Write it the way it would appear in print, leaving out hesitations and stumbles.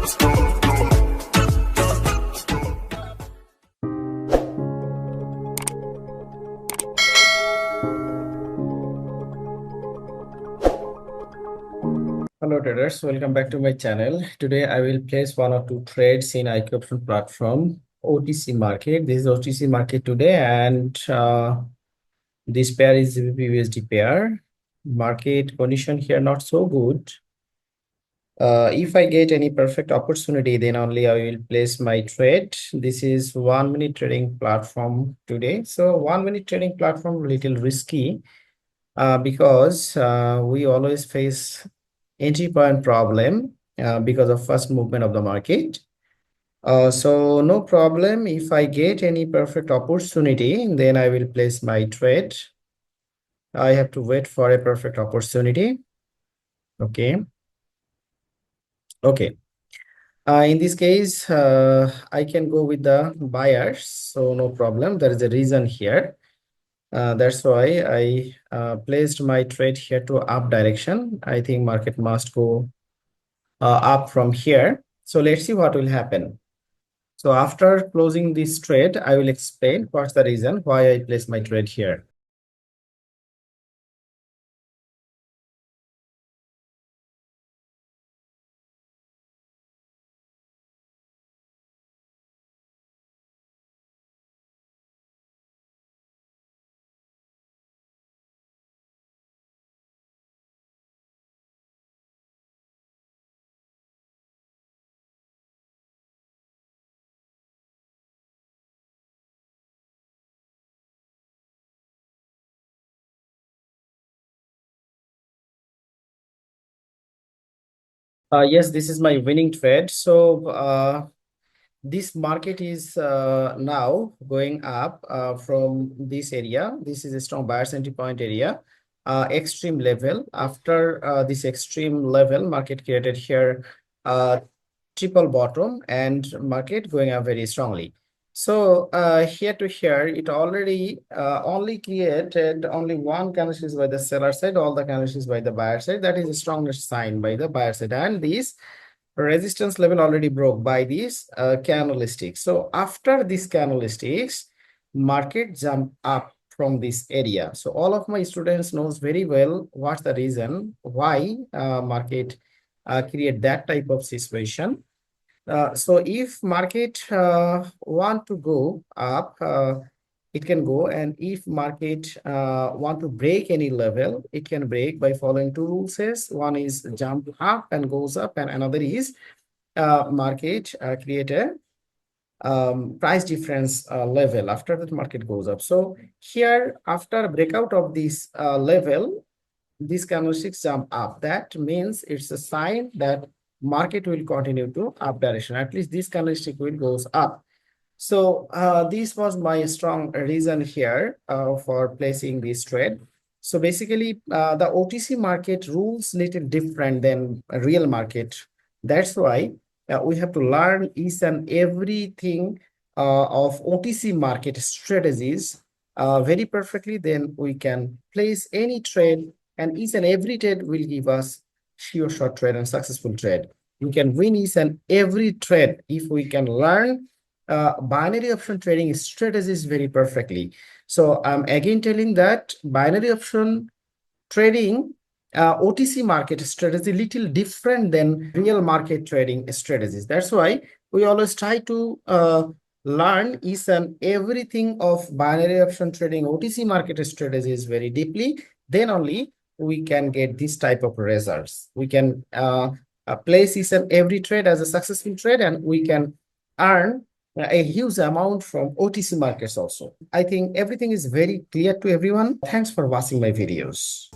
Hello traders, welcome back to my channel. Today I will place one or two trades in IQ option platform OTC market. This is OTC market today, and this pair is GBP/USD pair. Market condition here not so good. If I get any perfect opportunity, then only I will place my trade. This is 1 minute trading platform today. So 1 minute trading platform little risky because we always face entry point problem because of first movement of the market. So no problem. If I get any perfect opportunity, then I will place my trade. I have to wait for a perfect opportunity. Okay. Okay. In this case, I can go with the buyers. So no problem. There is a reason here. That's why I placed my trade here to up direction. I think market must go up from here. So let's see what will happen. So after closing this trade, I will explain what's the reason why I placed my trade here. Yes, this is my winning trade. So this market is now going up from this area. This is a strong buyer's entry point area, extreme level. After this extreme level, market created here triple bottom and market going up very strongly. So here to here, it already only created only one candlestick by the seller side, all the candlesticks by the buyer side. That is the strongest sign by the buyer side, and this resistance level already broke by these candlesticks. So after these candlesticks, market jump up from this area. So all of my students knows very well what's the reason why market create that type of situation. So if market want to go up, it can go, and if market want to break any level, it can break by following two rules. One is jump up and goes up, and another is market create a price difference level. After that, market goes up. So here, after breakout of this level, these candlesticks jump up. That means it's a sign that market will continue to up direction. At least this candlestick will goes up. So this was my strong reason here for placing this trade. So basically, the OTC market rules little different than a real market. That's why we have to learn each and everything of OTC market strategies very perfectly. Then we can place any trade, and each and every trade will give us sure shot trade and successful trade. We can win each and every trade if we can learn binary option trading strategies very perfectly. So I'm again telling that binary option trading OTC market strategy little different than real market trading strategies. That's why we always try to learn each and everything of binary option trading OTC market strategies very deeply. Then only we can get this type of results. We can place each and every trade as a successful trade, and we can earn a huge amount from OTC markets also. I think everything is very clear to everyone. Thanks for watching my videos.